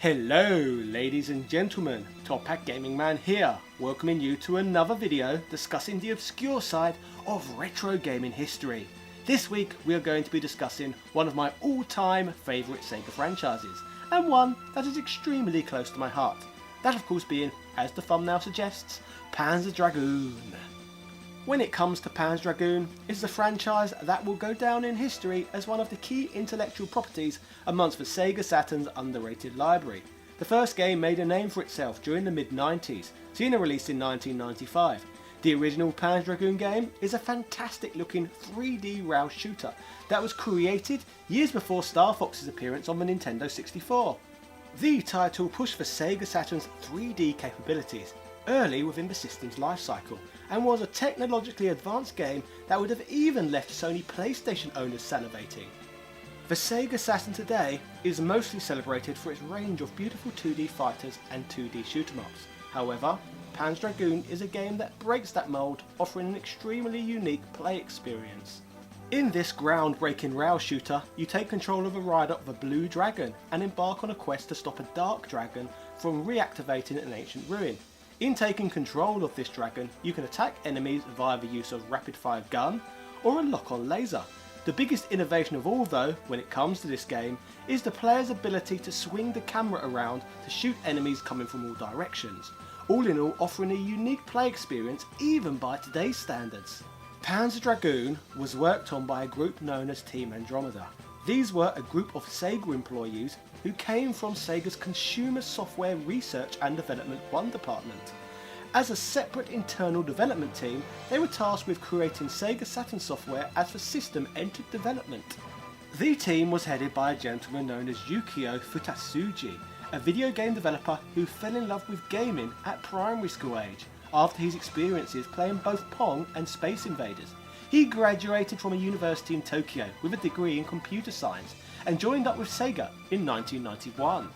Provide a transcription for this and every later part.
Hello ladies and gentlemen, Top Hat Gaming Man here, welcoming you to another video discussing the obscure side of retro gaming history. This week we are going to be discussing one of my all-time favourite Sega franchises, and one that is extremely close to my heart. That of course being, as the thumbnail suggests, Panzer Dragoon. When it comes to Panzer Dragoon, it's a franchise that will go down in history as one of the key intellectual properties amongst the Sega Saturn's underrated library. The first game made a name for itself during the mid-90s, seeing a release in 1995. The original Panzer Dragoon game is a fantastic looking 3D rail shooter that was created years before Star Fox's appearance on the Nintendo 64. The title pushed for Sega Saturn's 3D capabilities early within the system's life cycle, and was a technologically advanced game that would have even left Sony PlayStation owners salivating. The Sega Saturn today is mostly celebrated for its range of beautiful 2D fighters and 2D shoot-em-ups. However, Panzer Dragoon is a game that breaks that mould, offering an extremely unique play experience. In this groundbreaking rail shooter, you take control of a rider of a blue dragon and embark on a quest to stop a dark dragon from reactivating an ancient ruin. In taking control of this dragon, you can attack enemies via the use of rapid-fire gun or a lock-on laser. The biggest innovation of all though, when it comes to this game, is the player's ability to swing the camera around to shoot enemies coming from all directions, all in all offering a unique play experience even by today's standards. Panzer Dragoon was worked on by a group known as Team Andromeda. These were a group of Sega employees who came from Sega's Consumer Software Research and Development 1 department. As a separate internal development team, they were tasked with creating Sega Saturn software as the system entered development. The team was headed by a gentleman known as Yukio Futatsuji, a video game developer who fell in love with gaming at primary school age after his experiences playing both Pong and Space Invaders. He graduated from a university in Tokyo with a degree in computer science and joined up with Sega in 1991.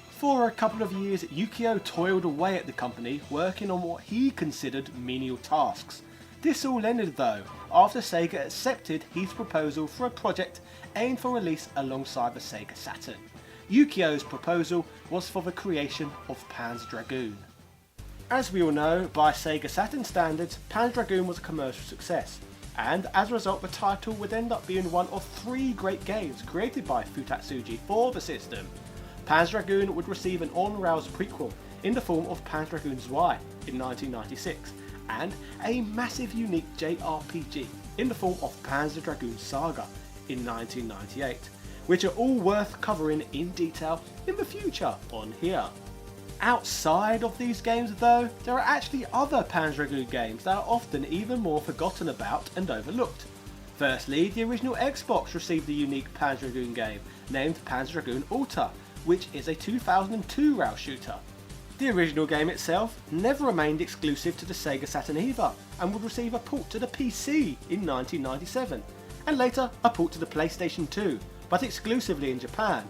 For a couple of years, Yukio toiled away at the company working on what he considered menial tasks. This all ended though after Sega accepted his proposal for a project aimed for release alongside the Sega Saturn. Yukio's proposal was for the creation of Panzer Dragoon. As we all know, by Sega Saturn standards, Panzer Dragoon was a commercial success, and as a result the title would end up being one of 3 great games created by Futatsuji for the system. Panzer Dragoon would receive an on-rails prequel in the form of Panzer Dragoon Zwei in 1996, and a massive unique JRPG in the form of Panzer Dragoon Saga in 1998, which are all worth covering in detail in the future on here. Outside of these games though, there are actually other Panzer Dragoon games that are often even more forgotten about and overlooked. Firstly, the original Xbox received a unique Panzer Dragoon game named Panzer Dragoon Orta, which is a 2002 rail shooter. The original game itself never remained exclusive to the Sega Saturn either, and would receive a port to the PC in 1997, and later a port to the PlayStation 2, but exclusively in Japan.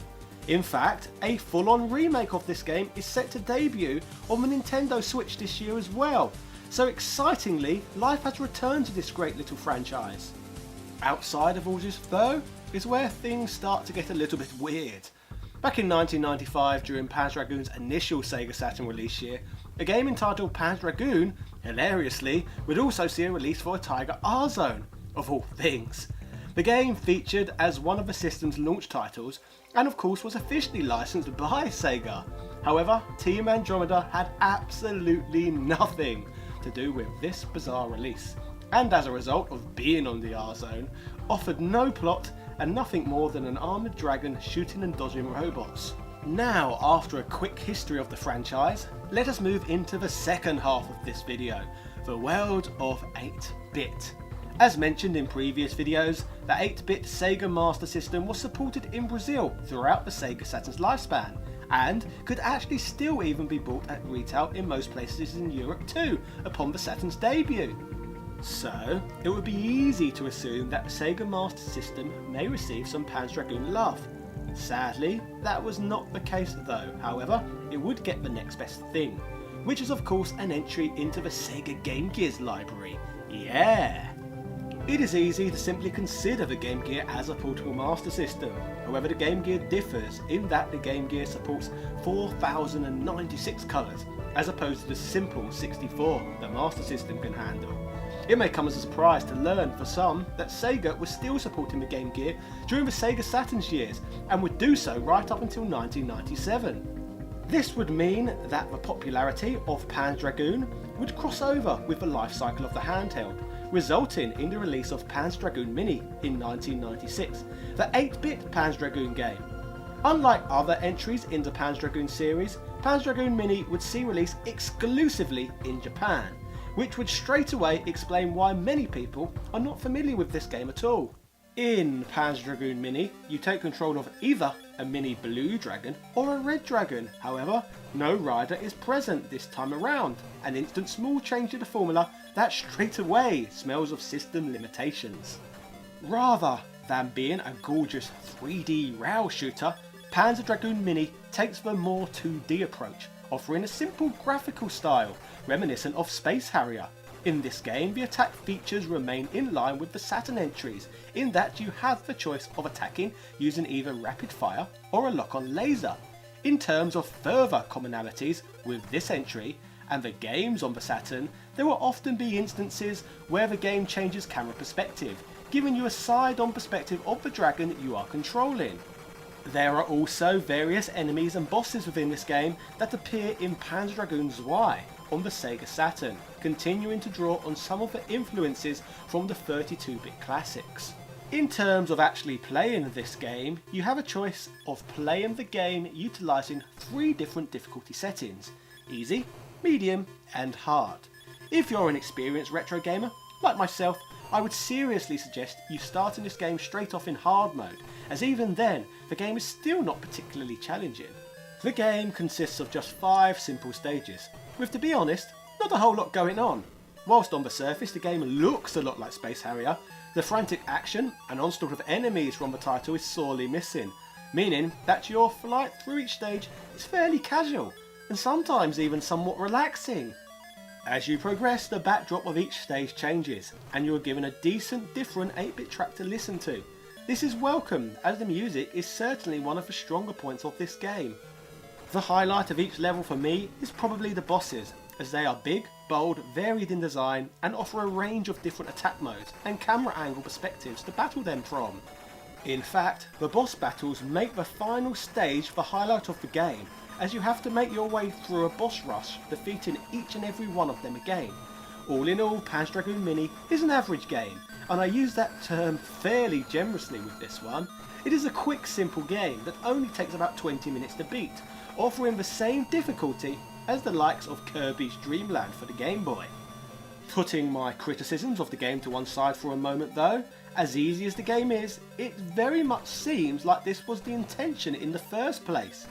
In fact, a full-on remake of this game is set to debut on the Nintendo Switch this year as well, so excitingly, life has returned to this great little franchise. Outside of all this though, is where things start to get a little bit weird. Back in 1995, during Panzer Dragoon's initial Sega Saturn release year, a game entitled Panzer Dragoon, hilariously, would also see a release for a Tiger R-Zone, of all things. The game featured as one of the system's launch titles, and of course was officially licensed by Sega. However, Team Andromeda had absolutely nothing to do with this bizarre release, and as a result of being on the R-Zone, offered no plot and nothing more than an armoured dragon shooting and dodging robots. Now, after a quick history of the franchise, let us move into the second half of this video, the world of 8-bit. As mentioned in previous videos, the 8-bit Sega Master System was supported in Brazil throughout the Sega Saturn's lifespan, and could actually still even be bought at retail in most places in Europe too, upon the Saturn's debut. So, it would be easy to assume that the Sega Master System may receive some Panzer Dragoon love. Sadly, that was not the case though. However, it would get the next best thing, which is of course an entry into the Sega Game Gear's library. Yeah! It is easy to simply consider the Game Gear as a portable Master System. However, the Game Gear differs in that the Game Gear supports 4,096 colours, as opposed to the simple 64 the Master System can handle. It may come as a surprise to learn for some that Sega was still supporting the Game Gear during the Sega Saturn's years, and would do so right up until 1997. This would mean that the popularity of Panzer Dragoon would cross over with the life cycle of the handheld, resulting in the release of Panzer Dragoon Mini in 1996, the 8-bit Panzer Dragoon game. Unlike other entries in the Panzer Dragoon series, Panzer Dragoon Mini would see release exclusively in Japan, which would straight away explain why many people are not familiar with this game at all. In Panzer Dragoon Mini, you take control of either a mini blue dragon or a red dragon. However, no rider is present this time around, an instant small change to the formula that straight away smells of system limitations. Rather than being a gorgeous 3D rail shooter, Panzer Dragoon Mini takes the more 2D approach, offering a simple graphical style reminiscent of Space Harrier. In this game, the attack features remain in line with the Saturn entries, in that you have the choice of attacking using either rapid fire or a lock-on laser. In terms of further commonalities with this entry and the games on the Saturn, there will often be instances where the game changes camera perspective, giving you a side-on perspective of the dragon you are controlling. There are also various enemies and bosses within this game that appear in Panzer Dragoon Y on the Sega Saturn, continuing to draw on some of the influences from the 32-bit classics. In terms of actually playing this game, you have a choice of playing the game utilising 3 different difficulty settings: easy, medium and hard. If you're an experienced retro gamer, like myself, I would seriously suggest you starting this game straight off in hard mode, as even then, the game is still not particularly challenging. The game consists of just 5 simple stages, with, to be honest, not a whole lot going on. Whilst on the surface the game looks a lot like Space Harrier, the frantic action and onslaught of enemies from the title is sorely missing, meaning that your flight through each stage is fairly casual, and sometimes even somewhat relaxing. As you progress, the backdrop of each stage changes, and you are given a decent different 8-bit track to listen to. This is welcome, as the music is certainly one of the stronger points of this game. The highlight of each level for me is probably the bosses, as they are big, bold, varied in design, and offer a range of different attack modes and camera angle perspectives to battle them from. In fact, the boss battles make the final stage the highlight of the game, as you have to make your way through a boss rush, defeating each and every one of them again. All in all, Panzer Dragoon Mini is an average game, and I use that term fairly generously with this one. It is a quick, simple game that only takes about 20 minutes to beat, offering the same difficulty as the likes of Kirby's Dream Land for the Game Boy. Putting my criticisms of the game to one side for a moment though, as easy as the game is, it very much seems like this was the intention in the first place.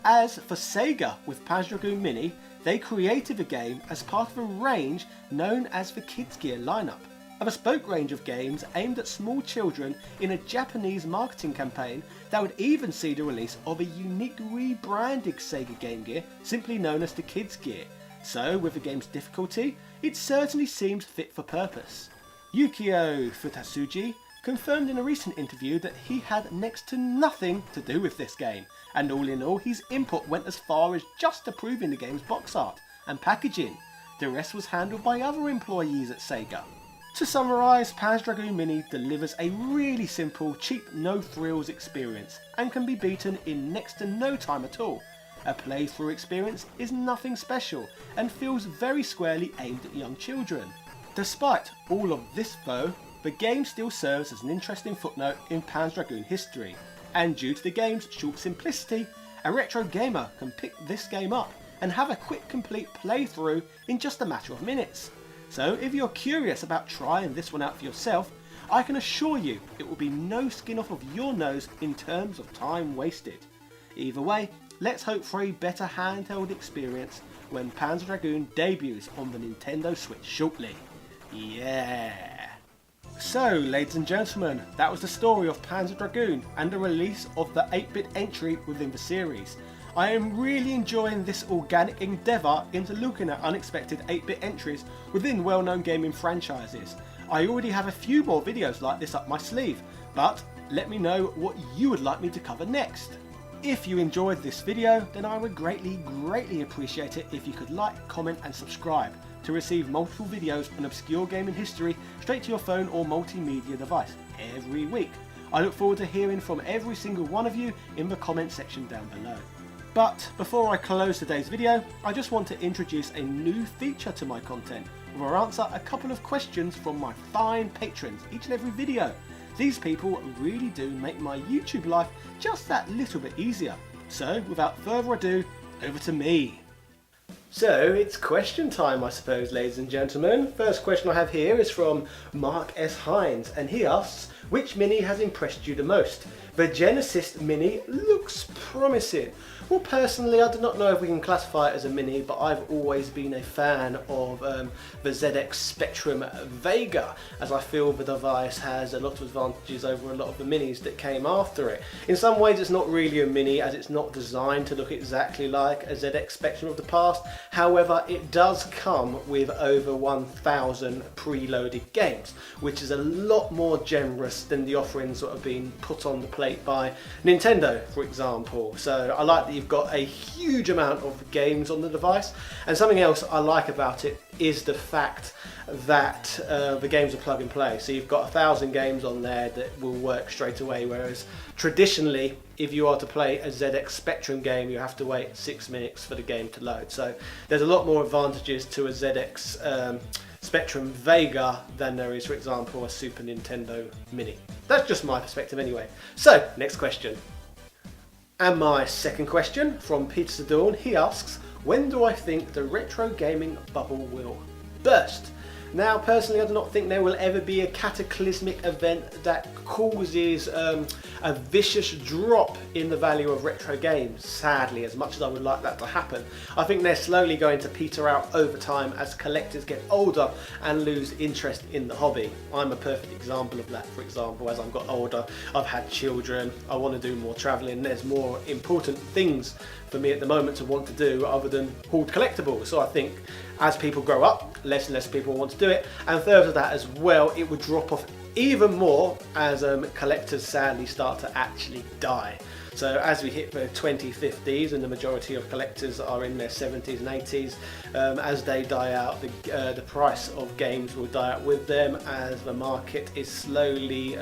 As for Sega with Panzer Dragoon Mini, they created the game as part of a range known as the Kids Gear lineup, a bespoke range of games aimed at small children in a Japanese marketing campaign that would even see the release of a unique rebranded Sega Game Gear simply known as the Kids Gear. So with the game's difficulty, it certainly seems fit for purpose. Yukio Futatsuji confirmed in a recent interview that he had next to nothing to do with this game, and all in all his input went as far as just approving the game's box art and packaging. The rest was handled by other employees at Sega. To summarise, Panzer Dragoon Mini delivers a really simple, cheap, no-frills experience and can be beaten in next to no time at all. A playthrough experience is nothing special and feels very squarely aimed at young children. Despite all of this though, the game still serves as an interesting footnote in Panzer Dragoon history, and due to the game's short simplicity, a retro gamer can pick this game up and have a quick complete playthrough in just a matter of minutes. So if you're curious about trying this one out for yourself, I can assure you it will be no skin off of your nose in terms of time wasted. Either way, let's hope for a better handheld experience when Panzer Dragoon debuts on the Nintendo Switch shortly. Yeah! So, ladies and gentlemen, that was the story of Panzer Dragoon and the release of the 8-bit entry within the series. I am really enjoying this organic endeavour into looking at unexpected 8-bit entries within well-known gaming franchises. I already have a few more videos like this up my sleeve, but let me know what you would like me to cover next. If you enjoyed this video, then I would greatly appreciate it if you could like, comment and subscribe to receive multiple videos on obscure gaming history straight to your phone or multimedia device every week. I look forward to hearing from every single one of you in the comment section down below. But before I close today's video, I just want to introduce a new feature to my content, where I answer a couple of questions from my fine patrons each and every video. These people really do make my YouTube life just that little bit easier. So without further ado, over to me. So it's question time, I suppose, ladies and gentlemen. First question I have here is from Mark S. Hines, and he asks, which Mini has impressed you the most? The Genesis Mini looks promising. Well, personally, I do not know if we can classify it as a Mini, but I've always been a fan of the ZX Spectrum Vega, as I feel the device has a lot of advantages over a lot of the Minis that came after it. In some ways, it's not really a Mini, as it's not designed to look exactly like a ZX Spectrum of the past. However, it does come with over 1,000 preloaded games, which is a lot more generous than the offerings that have been put on the plate by Nintendo, for example. So I like that you've got a huge amount of games on the device, and something else I like about it is the fact that the games are plug and play. So you've got 1,000 games on there that will work straight away, whereas traditionally if you are to play a ZX Spectrum game you have to wait 6 minutes for the game to load. So there's a lot more advantages to a ZX Spectrum Vega than there is, for example, a Super Nintendo Mini. That's just my perspective anyway. So next question. And my second question from Peter Dawn, he asks, when do I think the retro gaming bubble will burst? Now, personally, I do not think there will ever be a cataclysmic event that causes a vicious drop in the value of retro games, sadly, as much as I would like that to happen. I think they're slowly going to peter out over time as collectors get older and lose interest in the hobby. I'm a perfect example of that. For example, as I've got older, I've had children, I want to do more travelling, there's more important things for me at the moment to want to do other than hoard collectibles. So I think as people grow up, less and less people want to do it, and further to that as well, it would drop off even more as collectors sadly start to actually die. So as we hit the 2050s and the majority of collectors are in their 70s and 80s, as they die out, the price of games will die out with them, as the market is slowly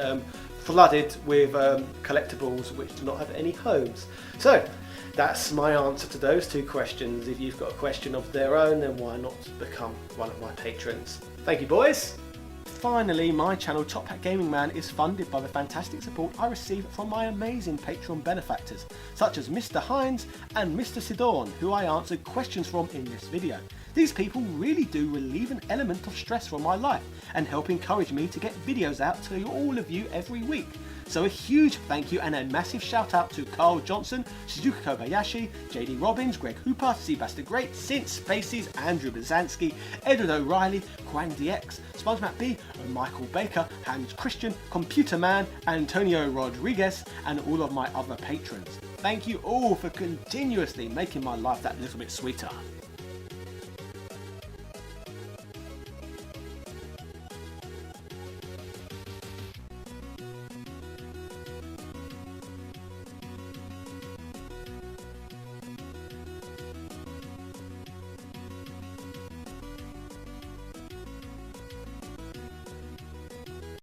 flooded with collectibles which do not have any homes. So that's my answer to those two questions. If you've got a question of their own, then why not become one of my patrons? Thank you, boys. Finally, my channel Top Hat Gaming Man is funded by the fantastic support I receive from my amazing Patreon benefactors, such as Mr. Hines and Mr. Sidorn, who I answered questions from in this video. These people really do relieve an element of stress from my life and help encourage me to get videos out to all of you every week. So a huge thank you and a massive shout out to Carl Johnson, Shizuka Kobayashi, JD Robbins, Greg Hooper, Seabaster Great, Since Spaces, Andrew Blazanski, Edward O'Reilly, Quang DX, SpongeMatt B, Michael Baker, Hans Christian, Computer Man, Antonio Rodriguez, and all of my other patrons. Thank you all for continuously making my life that little bit sweeter.